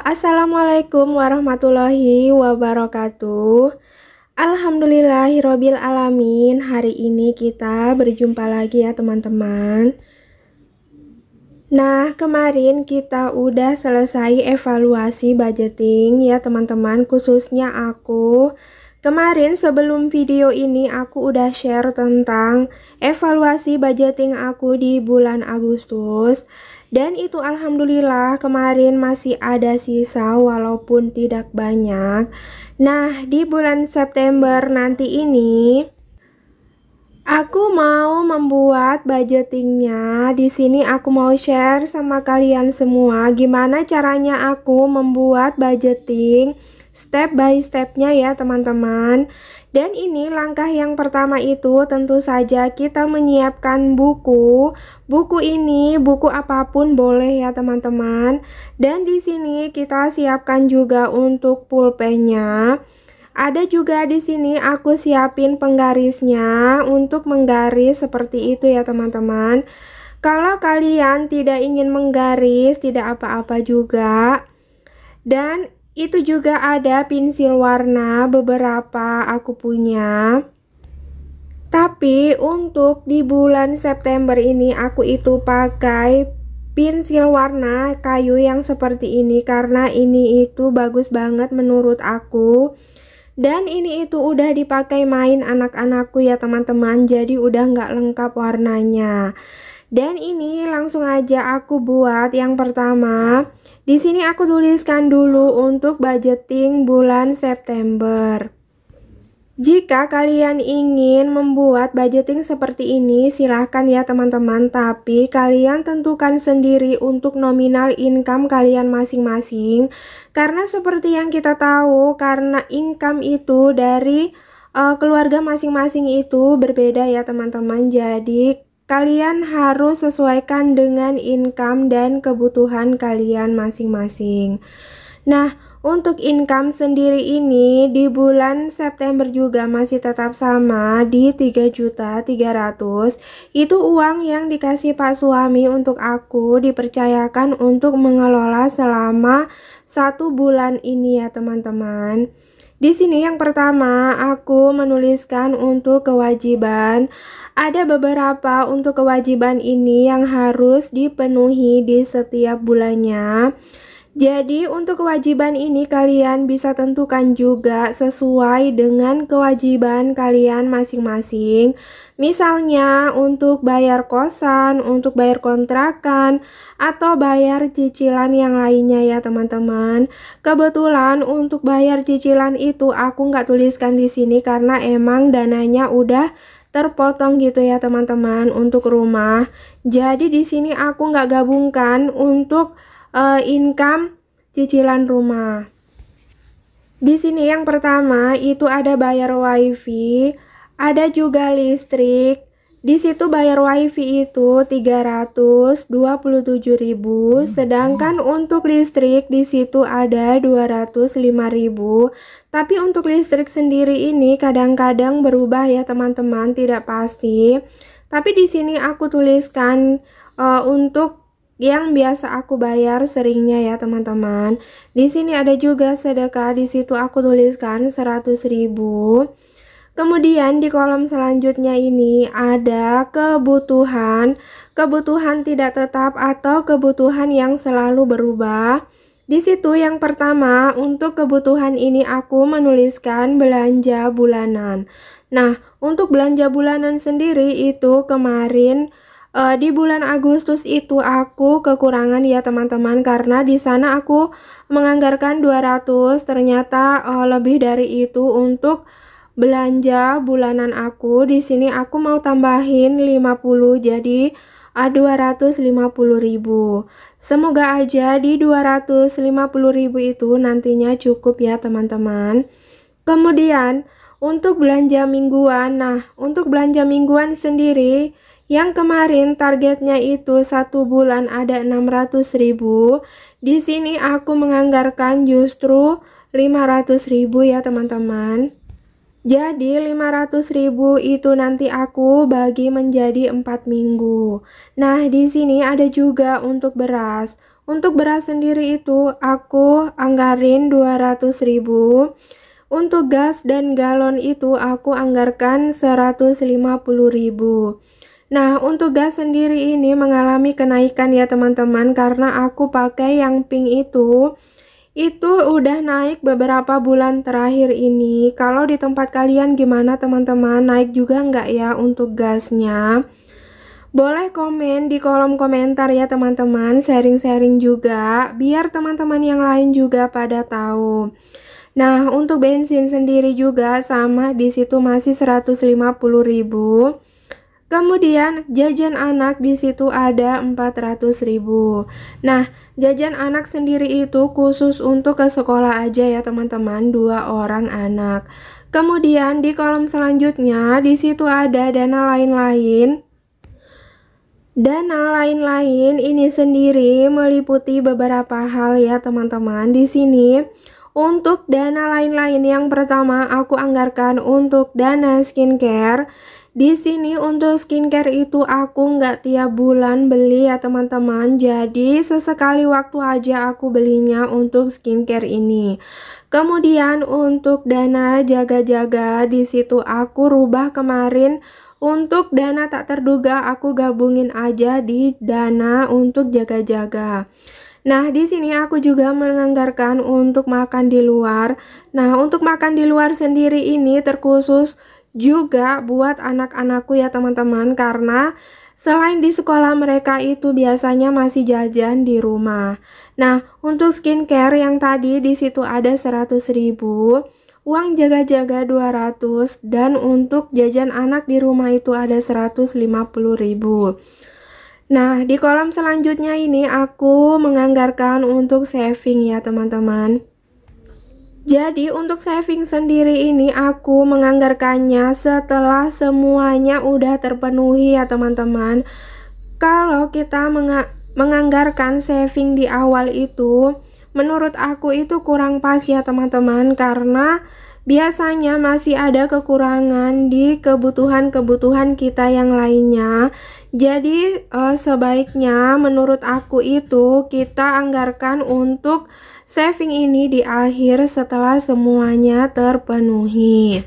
Assalamualaikum warahmatullahi wabarakatuh. Alhamdulillahirobbil alamin. Hari ini kita berjumpa lagi ya teman-teman. Nah, kemarin kita udah selesai evaluasi budgeting ya teman-teman, khususnya aku. Kemarin sebelum video ini aku udah share tentang evaluasi budgeting aku di bulan Agustus. Dan itu alhamdulillah kemarin masih ada sisa walaupun tidak banyak. Nah, di bulan September nanti ini aku mau membuat budgetingnya. Di sini aku mau share sama kalian semua gimana caranya aku membuat budgeting step by stepnya ya teman-teman. Dan ini langkah yang pertama itu tentu saja kita menyiapkan buku. Buku ini buku apapun boleh ya teman-teman. Dan di sini kita siapkan juga untuk pulpennya. Ada juga di sini aku siapin penggarisnya untuk menggaris seperti itu ya teman-teman. Kalau kalian tidak ingin menggaris, tidak apa-apa juga. Dan itu juga ada pensil warna beberapa aku punya. Tapi untuk di bulan September ini aku itu pakai pensil warna kayu yang seperti ini karena ini itu bagus banget menurut aku. Dan ini itu udah dipakai main anak-anakku ya teman-teman, jadi udah nggak lengkap warnanya. Dan ini langsung aja aku buat yang pertama. Di sini aku tuliskan dulu untuk budgeting bulan September. Jika kalian ingin membuat budgeting seperti ini, silahkan ya teman-teman. Tapi kalian tentukan sendiri untuk nominal income kalian masing-masing. Karena seperti yang kita tahu, karena income itu dari keluarga masing-masing itu berbeda ya teman-teman. Jadi kalian harus sesuaikan dengan income dan kebutuhan kalian masing-masing. Nah, untuk income sendiri ini di bulan September juga masih tetap sama di 3.300.000. Itu uang yang dikasih Pak suami untuk aku, dipercayakan untuk mengelola selama 1 bulan ini ya teman-teman. Di sini yang pertama aku menuliskan untuk kewajiban. Ada beberapa untuk kewajiban ini yang harus dipenuhi di setiap bulannya. Jadi untuk kewajiban ini kalian bisa tentukan juga sesuai dengan kewajiban kalian masing-masing. Misalnya untuk bayar kosan, untuk bayar kontrakan, atau bayar cicilan yang lainnya ya teman-teman. Kebetulan untuk bayar cicilan itu aku nggak tuliskan di sini karena emang dananya udah terpotong gitu ya teman-teman untuk rumah. Jadi di sini aku nggak gabungkan untuk income cicilan rumah. Di sini yang pertama itu ada bayar wifi, ada juga listrik. Di situ bayar wifi itu 327.000, sedangkan untuk listrik di situ ada 205.000. Tapi untuk listrik sendiri ini kadang-kadang berubah ya teman-teman, tidak pasti. Tapi di sini aku tuliskan untuk yang biasa aku bayar seringnya ya teman-teman. Di sini ada juga sedekah, di situ aku tuliskan 100.000. Kemudian di kolom selanjutnya ini ada kebutuhan, kebutuhan tidak tetap atau kebutuhan yang selalu berubah. Di situ yang pertama untuk kebutuhan ini aku menuliskan belanja bulanan. Nah, untuk belanja bulanan sendiri itu kemarin di bulan Agustus itu aku kekurangan ya teman-teman karena di sana aku menganggarkan 200, ternyata lebih dari itu untuk belanja bulanan aku. Di sini aku mau tambahin 50 jadi 250.000. Semoga aja di 250.000 itu nantinya cukup ya teman-teman. Kemudian untuk belanja mingguan. Nah, untuk belanja mingguan sendiri yang kemarin targetnya itu 1 bulan ada 600.000. Di sini aku menganggarkan justru 500.000 ya teman-teman. Jadi 500.000 itu nanti aku bagi menjadi 4 minggu. Nah, di sini ada juga untuk beras. Untuk beras sendiri itu aku anggarin 200.000. Untuk gas dan galon itu aku anggarkan 150.000. Nah, untuk gas sendiri ini mengalami kenaikan ya teman-teman, karena aku pakai yang pink itu udah naik beberapa bulan terakhir ini. Kalau di tempat kalian gimana teman-teman? Naik juga nggak ya untuk gasnya? Boleh komen di kolom komentar ya teman-teman, sharing-sharing juga biar teman-teman yang lain juga pada tahu. Nah, untuk bensin sendiri juga sama, di situ masih 150.000. Kemudian jajan anak di situ ada 400.000. Nah, jajan anak sendiri itu khusus untuk ke sekolah aja ya teman-teman, 2 orang anak. Kemudian di kolom selanjutnya di situ ada dana lain-lain. Dana lain-lain ini sendiri meliputi beberapa hal ya teman-teman. Di sini untuk dana lain-lain yang pertama aku anggarkan untuk dana skincare. Di sini untuk skincare itu aku nggak tiap bulan beli ya teman-teman. Jadi sesekali waktu aja aku belinya untuk skincare ini. Kemudian untuk dana jaga-jaga di situ aku rubah kemarin. Untuk dana tak terduga aku gabungin aja di dana untuk jaga-jaga. Nah, di sini aku juga menganggarkan untuk makan di luar. Nah, untuk makan di luar sendiri ini terkhusus juga buat anak-anakku ya teman-teman, karena selain di sekolah mereka itu biasanya masih jajan di rumah. Nah, untuk skincare yang tadi di situ ada 100.000. Uang jaga-jaga 200, dan untuk jajan anak di rumah itu ada 150.000. Nah, di kolom selanjutnya ini aku menganggarkan untuk saving ya teman-teman. Jadi untuk saving sendiri ini aku menganggarkannya setelah semuanya udah terpenuhi ya teman-teman. Kalau kita menganggarkan saving di awal itu, menurut aku itu kurang pas ya teman-teman, karena biasanya masih ada kekurangan di kebutuhan-kebutuhan kita yang lainnya. Jadi sebaiknya menurut aku itu kita anggarkan untuk saving ini di akhir setelah semuanya terpenuhi.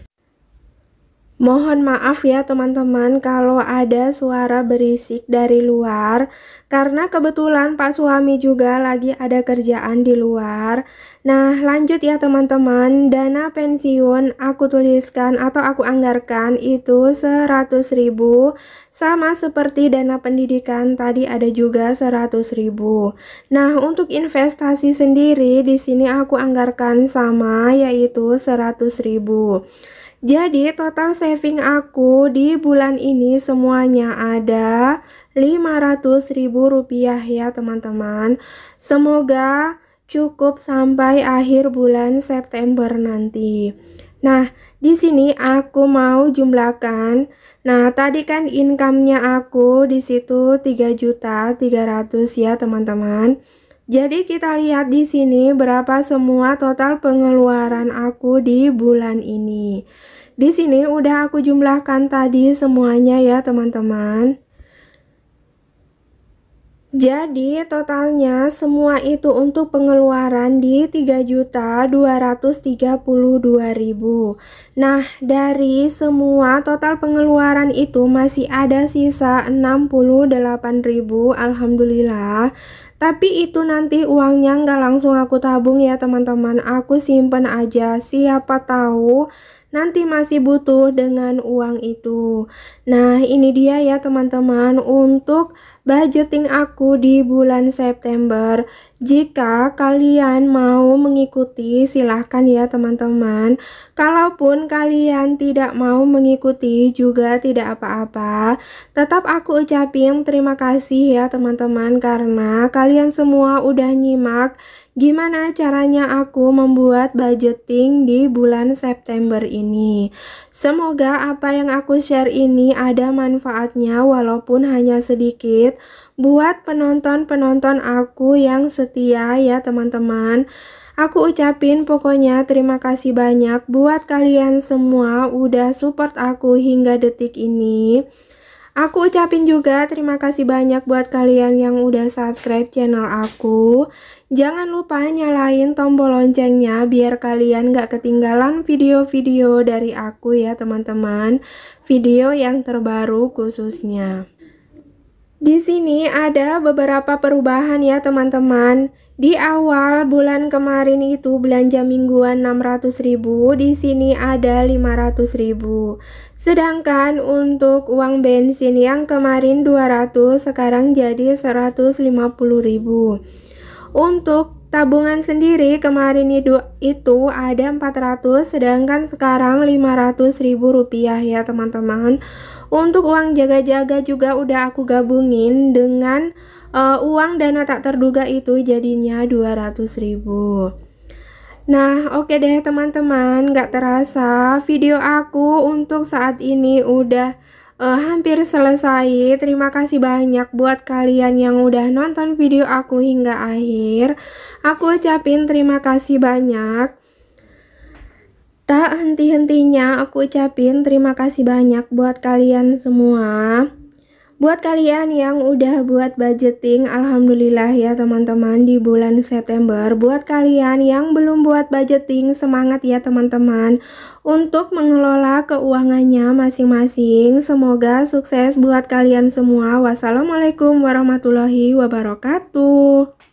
Mohon maaf ya teman-teman kalau ada suara berisik dari luar, karena kebetulan Pak suami juga lagi ada kerjaan di luar. Nah, lanjut ya teman-teman. Dana pensiun aku tuliskan atau aku anggarkan itu 100.000, sama seperti dana pendidikan tadi ada juga 100.000. Nah, untuk investasi sendiri di sini aku anggarkan sama, yaitu 100.000. Jadi total saving aku di bulan ini semuanya ada 500.000 rupiah ya teman-teman. Semoga cukup sampai akhir bulan September nanti. Nah, di sini aku mau jumlahkan. Nah, tadi kan income-nya aku di situ 3.300.000 ya teman-teman. Jadi kita lihat di sini berapa semua total pengeluaran aku di bulan ini. Di sini udah aku jumlahkan tadi semuanya ya teman-teman. Jadi totalnya semua itu untuk pengeluaran di 3.232.000. Nah, dari semua total pengeluaran itu masih ada sisa 68.000, alhamdulillah. Tapi itu nanti uangnya nggak langsung aku tabung ya teman-teman, aku simpen aja, siapa tahu nanti masih butuh dengan uang itu. Nah, ini dia ya teman-teman untuk budgeting aku di bulan September. Jika kalian mau mengikuti silahkan ya teman-teman. Kalaupun kalian tidak mau mengikuti juga tidak apa-apa. Tetap aku ucapin terima kasih ya teman-teman, karena kalian semua udah nyimak gimana caranya aku membuat budgeting di bulan September ini. Semoga apa yang aku share ini ada manfaatnya walaupun hanya sedikit buat penonton-penonton aku yang setia ya teman-teman. Aku ucapin pokoknya terima kasih banyak buat kalian semua udah support aku hingga detik ini. Aku ucapin juga terima kasih banyak buat kalian yang udah subscribe channel aku. Jangan lupa nyalain tombol loncengnya biar kalian gak ketinggalan video-video dari aku ya teman-teman. Video yang terbaru khususnya. Di sini ada beberapa perubahan ya teman-teman. Di awal bulan kemarin itu belanja mingguan 600.000, di sini ada 500.000. Sedangkan untuk uang bensin yang kemarin 200 sekarang jadi 150.000. Untuk tabungan sendiri kemarin itu ada 400 sedangkan sekarang 500.000 rupiah ya teman-teman. Untuk uang jaga-jaga juga udah aku gabungin dengan uang dana tak terduga itu jadinya 200.000. Nah, oke deh teman-teman, gak terasa video aku untuk saat ini udah hampir selesai. Terima kasih banyak buat kalian yang udah nonton video aku hingga akhir. Aku ucapin terima kasih banyak. Tak henti-hentinya aku ucapin terima kasih banyak buat kalian semua. Buat kalian yang udah buat budgeting, alhamdulillah ya teman-teman di bulan September. Buat kalian yang belum buat budgeting, semangat ya teman-teman untuk mengelola keuangannya masing-masing. Semoga sukses buat kalian semua. Wassalamualaikum warahmatullahi wabarakatuh.